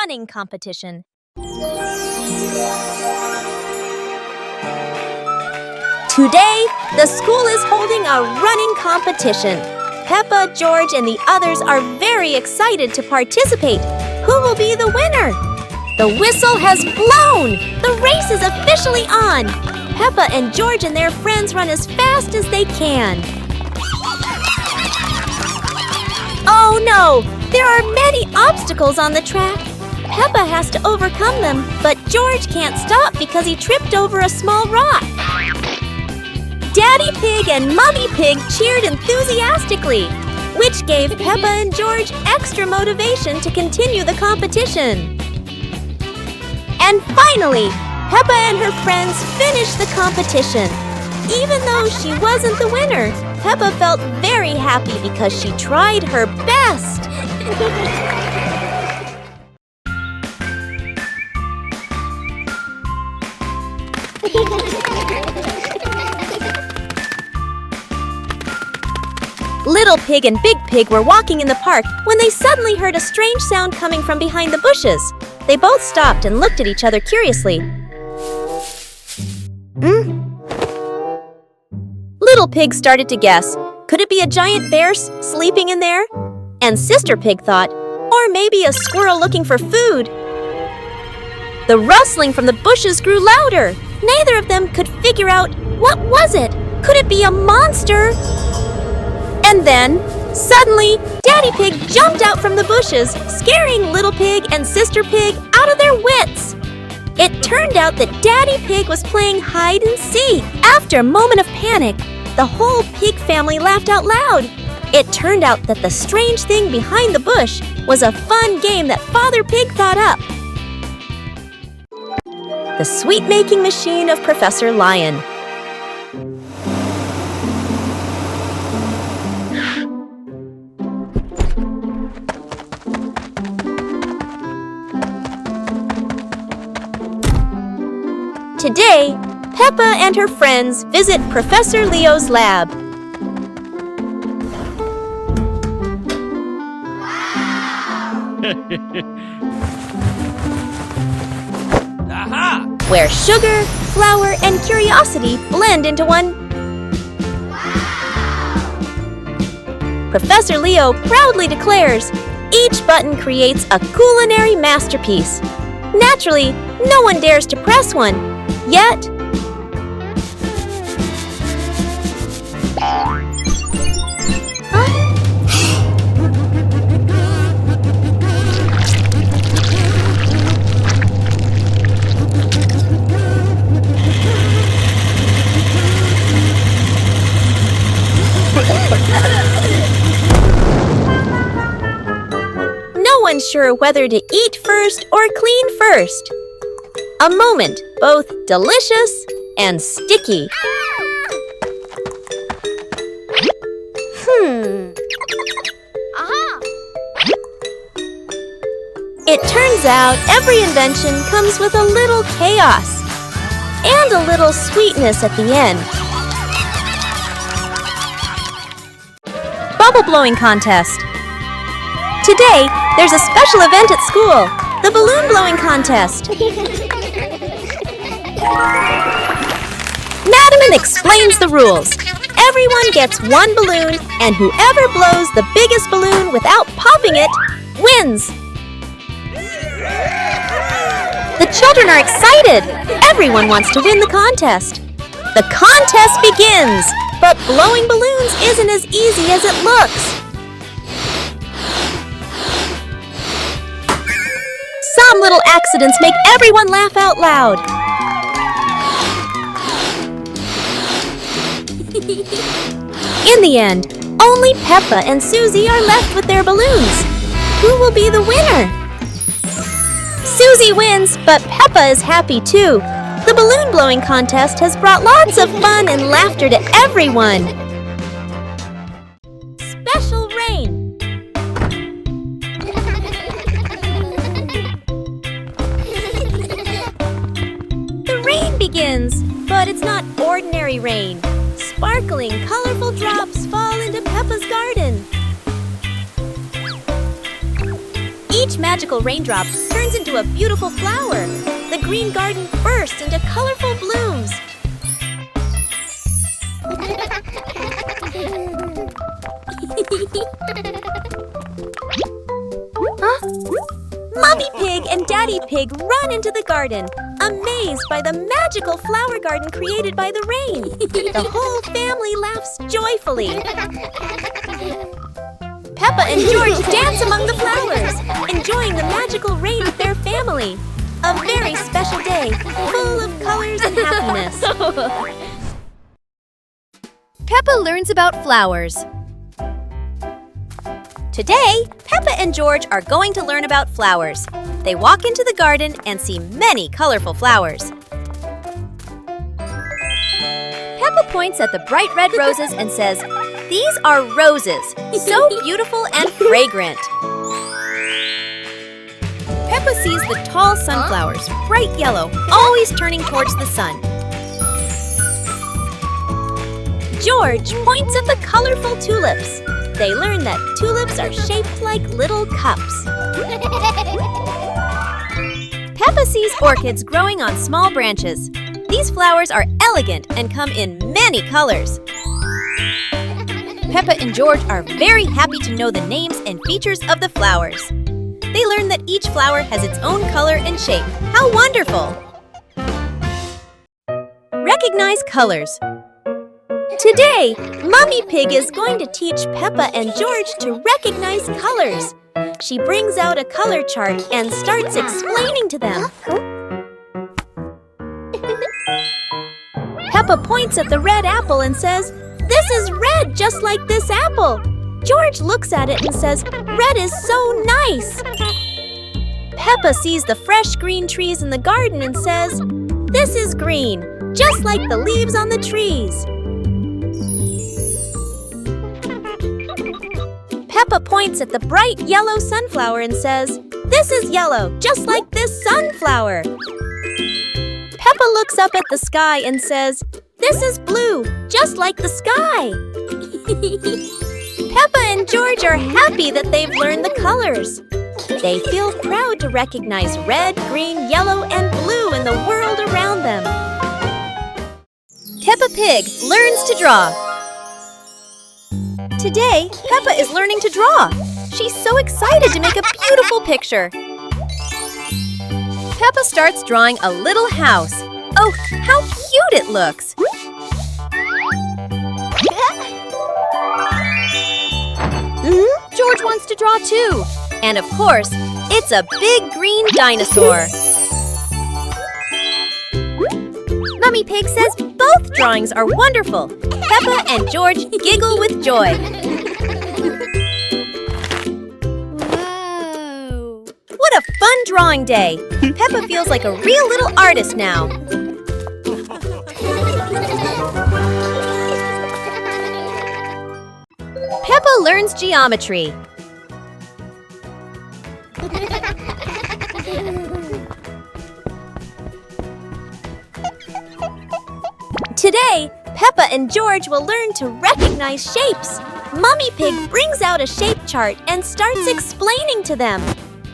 running competition. Today, the school is holding a running competition. Peppa, George, and the others are very excited to participate. Who will be the winner? The whistle has blown! The race is officially on! Peppa and George and their friends run as fast as they can. Oh no! There are many obstacles on the track. Peppa has to overcome them, but George can't stop because he tripped over a small rock. Daddy Pig and Mummy Pig cheered enthusiastically, which gave Peppa and George extra motivation to continue the competition. And finally, Peppa and her friends finished the competition. Even though she wasn't the winner, Peppa felt very happy because she tried her best. Little Pig and Big Pig were walking in the park when they suddenly heard a strange sound coming from behind the bushes. They both stopped and looked at each other curiously. Little Pig started to guess. Could it be a giant bear sleeping in there? And Sister Pig thought, or maybe a squirrel looking for food. The rustling from the bushes grew louder. Neither of them could figure out what was it. Could it be a monster? And then, suddenly, Daddy Pig jumped out from the bushes, scaring Little Pig and Sister Pig out of their wits. It turned out that Daddy Pig was playing hide and seek. After a moment of panic, the whole pig family laughed out loud. It turned out that the strange thing behind the bush was a fun game that Father Pig thought up. The sweet-making machine of Professor Lion. Today, Peppa and her friends visit Professor Leo's lab. Aha! Where sugar, flour, and curiosity blend into one. Professor Leo proudly declares, each button creates a culinary masterpiece. Naturally, no one dares to press one. Yet, no one's sure whether to eat first or clean first. A moment, both delicious and sticky. It turns out every invention comes with a little chaos and a little sweetness at the end. Bubble blowing contest. Today, there's a special event at school, the balloon blowing contest. Madam explains the rules. Everyone gets one balloon, and whoever blows the biggest balloon without popping it wins. The children are excited. Everyone wants to win the contest. The contest begins, but blowing balloons isn't as easy as it looks. Some little accidents make everyone laugh out loud. In the end, only Peppa and Susie are left with their balloons. Who will be the winner? Susie wins, but Peppa is happy too. The balloon blowing contest has brought lots of fun and laughter to everyone. Special rain. The rain begins, but it's not ordinary rain. Sparkling, colorful drops fall into Peppa's garden. Each Each magical raindrop turns into a beautiful flower. The green garden bursts into colorful blooms. Huh? Mommy Pig and Daddy Pig run into the garden, amazed by the magical flower garden created by the rain. The whole family laughs joyfully. Peppa and George dance among the flowers, enjoying the magical rain with their family. A very special day, full of colors and happiness. Peppa learns about flowers. Today, Peppa and George are going to learn about flowers. They walk into the garden and see many colorful flowers. Peppa points at the bright red roses and says, "These are roses, so beautiful and fragrant." Peppa sees the tall sunflowers, bright yellow, always turning towards the sun. George points at the colorful tulips. They learn that tulips are shaped like little cups. Peppa sees orchids growing on small branches. These flowers are elegant and come in many colors. Peppa and George are very happy to know the names and features of the flowers. They learn that each flower has its own color and shape. How wonderful! Recognize colors. Today, Mommy Pig is going to teach Peppa and George to recognize colors. She brings out a color chart and starts explaining to them. Peppa points at the red apple and says, "This is red just like this apple." George looks at it and says, "Red is so nice." Peppa sees the fresh green trees in the garden and says, "This is green, just like the leaves on the trees." Peppa points at the bright yellow sunflower and says, "This is yellow, just like this sunflower." Peppa looks up at the sky and says, "This is blue, just like the sky." Peppa and George are happy that they've learned the colors. They feel proud to recognize red, green, yellow, and blue in the world around them. Peppa Pig learns to draw. Today, Peppa is learning to draw. She's so excited to make a beautiful picture. Peppa starts drawing a little house. Oh, how cute it looks! George wants to draw too. And of course, it's a big green dinosaur. Mummy Pig says both drawings are wonderful. Peppa and George giggle with joy. Wow! What a fun drawing day! Peppa feels like a real little artist now. Peppa learns geometry. Today, Peppa and George will learn to recognize shapes. Mummy Pig brings out a shape chart and starts explaining to them.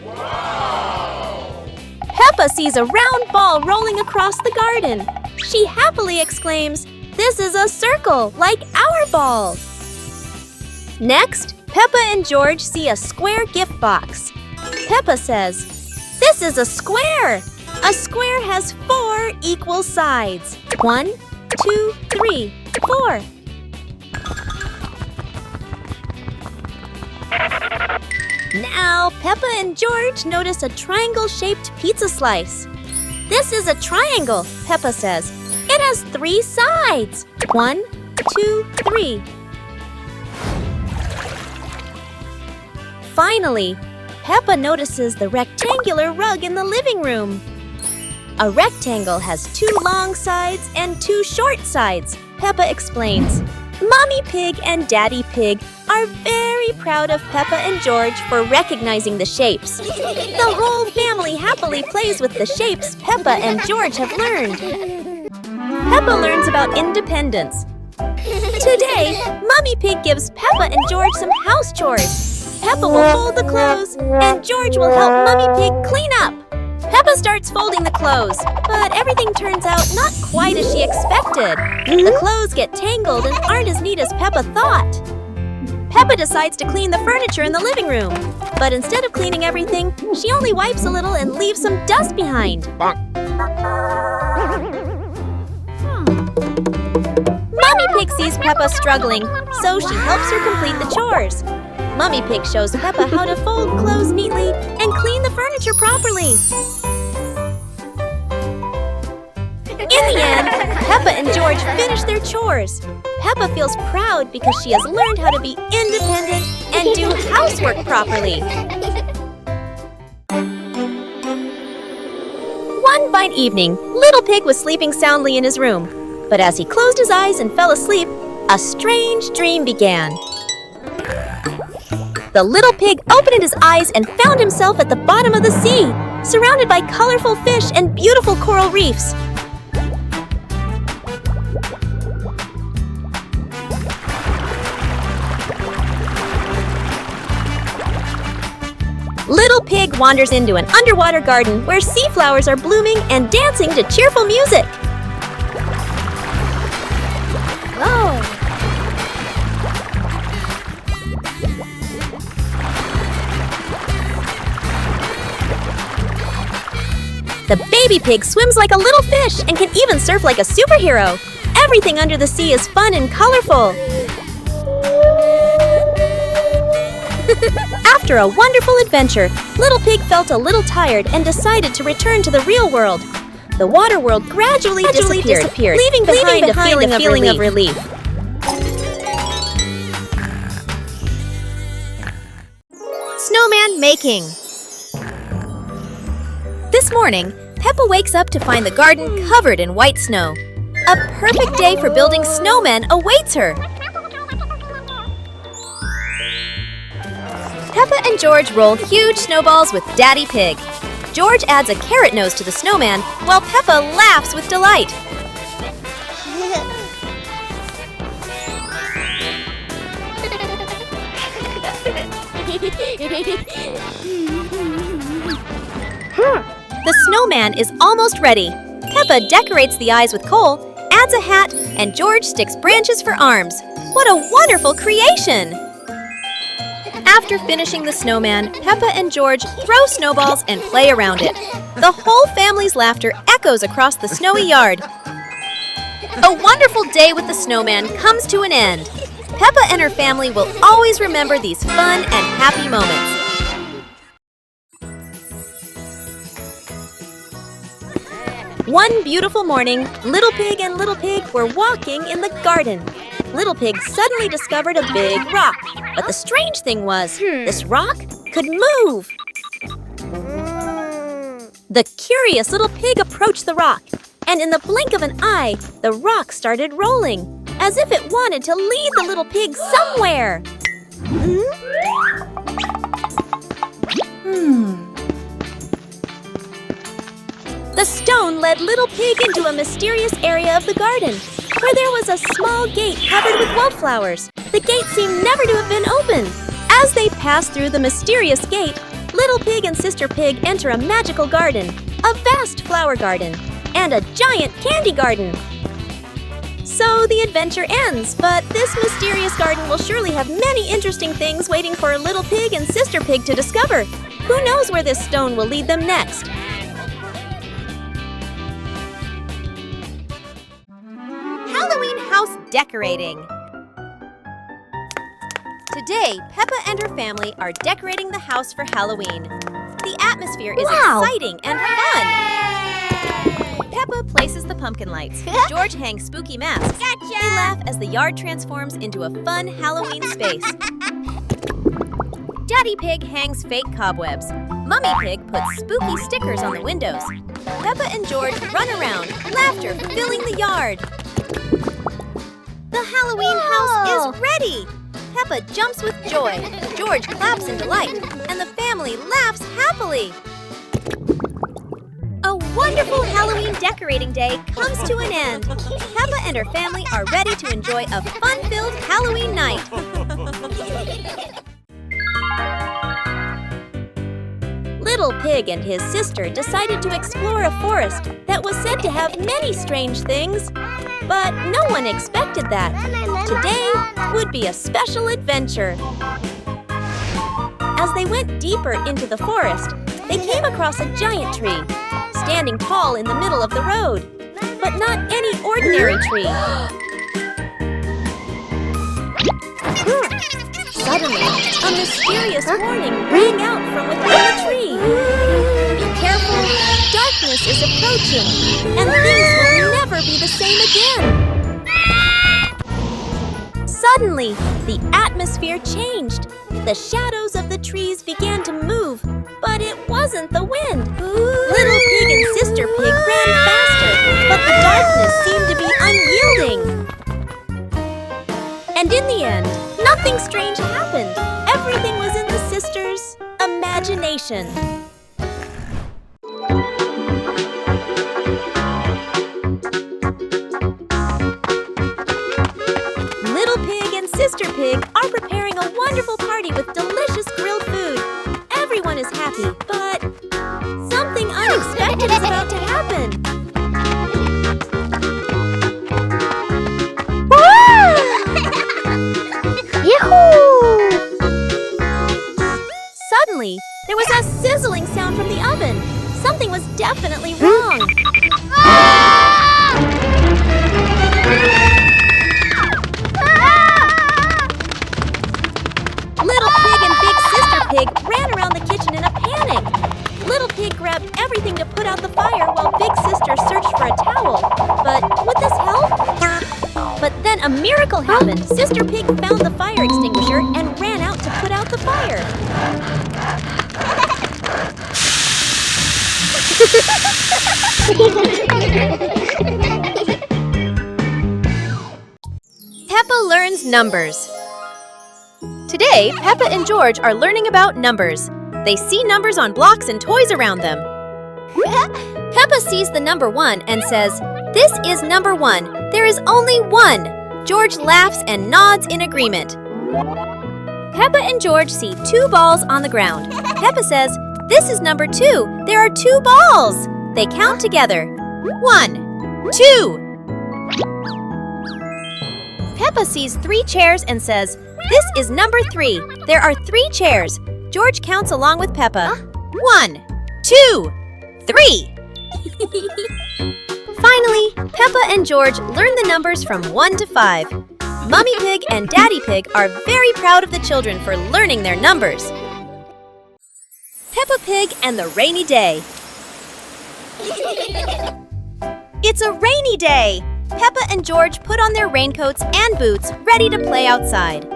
Wow! Peppa sees a round ball rolling across the garden. She happily exclaims, "This is a circle, like our ball." Next, Peppa and George see a square gift box. Peppa says, "This is a square. A square has 4 equal sides. 1, 2, 3, 4. Now, Peppa and George notice a triangle-shaped pizza slice. "This is a triangle," Peppa says. "It has 3 sides. 1, 2, 3. Finally, Peppa notices the rectangular rug in the living room. A rectangle has 2 long sides and 2 short sides, Peppa explains. Mommy Pig and Daddy Pig are very proud of Peppa and George for recognizing the shapes. The whole family happily plays with the shapes Peppa and George have learned. Peppa learns about independence. Today, Mommy Pig gives Peppa and George some house chores. Peppa will fold the clothes, and George will help Mummy Pig clean up. Peppa starts folding the clothes, but everything turns out not quite as she expected. The clothes get tangled and aren't as neat as Peppa thought. Peppa decides to clean the furniture in the living room, but instead of cleaning everything, she only wipes a little and leaves some dust behind. Mummy Pig sees Peppa struggling, so she helps her complete the chores. Mummy Pig shows Peppa how to fold clothes neatly and clean the furniture properly. In the end, Peppa and George finish their chores. Peppa feels proud because she has learned how to be independent and do housework properly. One fine evening, Little Pig was sleeping soundly in his room. But as he closed his eyes and fell asleep, a strange dream began. The little pig opened his eyes and found himself at the bottom of the sea, surrounded by colorful fish and beautiful coral reefs. Little Pig wanders into an underwater garden where sea flowers are blooming and dancing to cheerful music. Whoa! The baby pig swims like a little fish and can even surf like a superhero. Everything under the sea is fun and colorful. After a wonderful adventure, Little Pig felt a little tired and decided to return to the real world. The water world gradually disappeared, leaving behind a feeling of relief. Snowman making. This morning, Peppa wakes up to find the garden covered in white snow. A perfect day for building snowmen awaits her. Peppa and George roll huge snowballs with Daddy Pig. George adds a carrot nose to the snowman, while Peppa laughs with delight. The snowman is almost ready. Peppa decorates the eyes with coal, adds a hat, and George sticks branches for arms. What a wonderful creation! After finishing the snowman, Peppa and George throw snowballs and play around it. The whole family's laughter echoes across the snowy yard. A wonderful day with the snowman comes to an end. Peppa and her family will always remember these fun and happy moments. One beautiful morning, Little Pig and Little Pig were walking in the garden. Little Pig suddenly discovered a big rock. But the strange thing was, this rock could move. The curious Little Pig approached the rock, and in the blink of an eye, the rock started rolling, as if it wanted to lead the Little Pig somewhere. The stone led Little Pig into a mysterious area of the garden, where there was a small gate covered with wildflowers. The gate seemed never to have been opened. As they pass through the mysterious gate, Little Pig and Sister Pig enter a magical garden, a vast flower garden, and a giant candy garden. So the adventure ends, but this mysterious garden will surely have many interesting things waiting for Little Pig and Sister Pig to discover. Who knows where this stone will lead them next? Halloween house decorating. Today, Peppa and her family are decorating the house for Halloween. The atmosphere is exciting and fun. Peppa places the pumpkin lights. George hangs spooky masks. Gotcha! They laugh as the yard transforms into a fun Halloween space. Daddy Pig hangs fake cobwebs. Mummy Pig puts spooky stickers on the windows. Peppa and George run around, laughter filling the yard. The Halloween house is ready! Peppa jumps with joy, George claps in delight, and the family laughs happily. A wonderful Halloween decorating day comes to an end. Peppa and her family are ready to enjoy a fun-filled Halloween night. Little Pig and his sister decided to explore a forest that was said to have many strange things. But no one expected that. Today would be a special adventure. As they went deeper into the forest, they came across a giant tree, standing tall in the middle of the road. But not any ordinary tree. Suddenly, a mysterious warning rang out from within the tree. Be careful, darkness is approaching, and things will never be the same again. Suddenly, the atmosphere changed. The shadows of the trees began to move, but it wasn't the wind. Little Pig and Sister Pig ran faster, but the darkness seemed to be unyielding. And in the end, nothing strange happened. Everything was in the sisters' imagination. Little Pig and Sister Pig are preparing a wonderful party with delicious grilled food. Everyone is happy, but something unexpected is about to happen. Suddenly, there was a sizzling sound from the oven. Something was definitely wrong. Little Pig and Big Sister Pig ran around the kitchen in a panic. Little Pig grabbed everything to put out the fire while Big Sister searched for a towel. But would this help? But then a miracle happened. Sister Pig found the fire extinguisher and ran out to put out the fire. Peppa learns numbers. Today, Peppa and George are learning about numbers. They see numbers on blocks and toys around them. Peppa sees the number 1 and says, "This is number 1. There is only 1." George laughs and nods in agreement. Peppa and George see 2 balls on the ground. Peppa says, "This is number 2. There are 2 balls." They count together. 1, 2. Peppa sees 3 chairs and says, "This is number 3. There are 3 chairs." George counts along with Peppa. 1, 2, 3. Finally, Peppa and George learn the numbers from 1 to 5. Mummy Pig and Daddy Pig are very proud of the children for learning their numbers. Peppa Pig and the Rainy Day. It's a rainy day! Peppa and George put on their raincoats and boots, ready to play outside.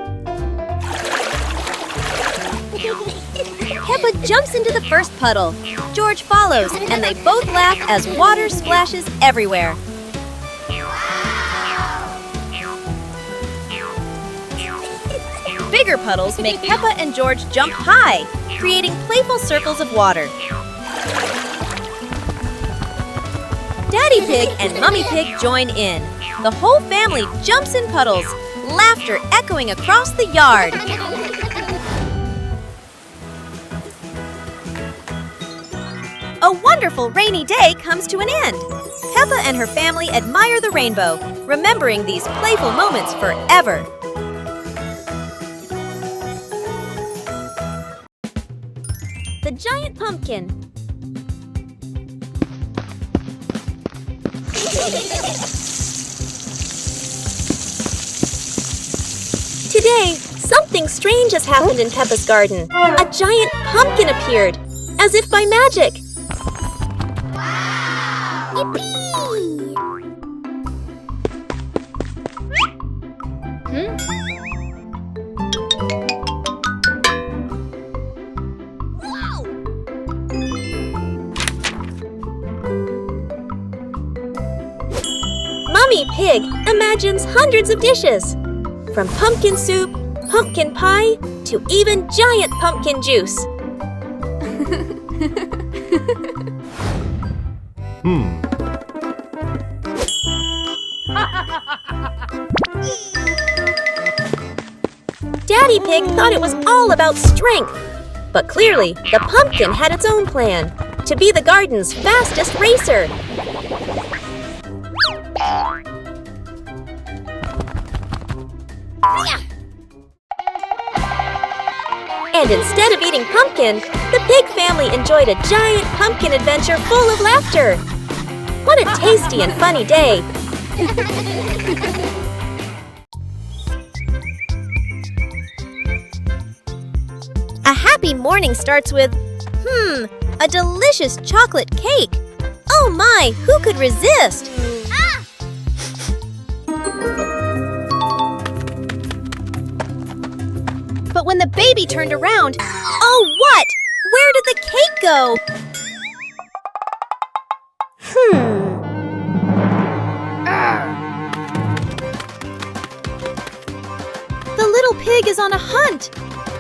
Peppa jumps into the first puddle. George follows, and they both laugh as water splashes everywhere. Bigger puddles make Peppa and George jump high, creating playful circles of water. Daddy Pig and Mummy Pig join in. The whole family jumps in puddles, laughter echoing across the yard. A wonderful rainy day comes to an end. Peppa and her family admire the rainbow, remembering these playful moments forever. The giant pumpkin. Today, something strange has happened in Peppa's garden. A giant pumpkin appeared, as if by magic. Mummy Pig imagines hundreds of dishes, from pumpkin soup, pumpkin pie, to even giant pumpkin juice. Daddy Pig thought it was all about strength. But clearly, the pumpkin had its own plan, to be the garden's fastest racer. And instead of eating pumpkin, the pig family enjoyed a giant pumpkin adventure full of laughter. What a tasty and funny day! A happy morning starts with, a delicious chocolate cake. Oh my, who could resist? But when the baby turned around, oh what? Where did the cake go? The little pig is on a hunt.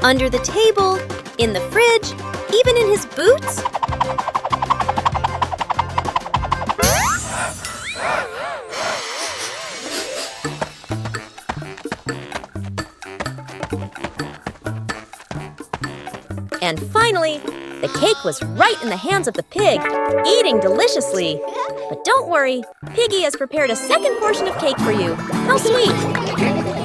Under the table, in the fridge, even in his boots. And finally, the cake was right in the hands of the pig, eating deliciously. But don't worry, Piggy has prepared a second portion of cake for you. How sweet!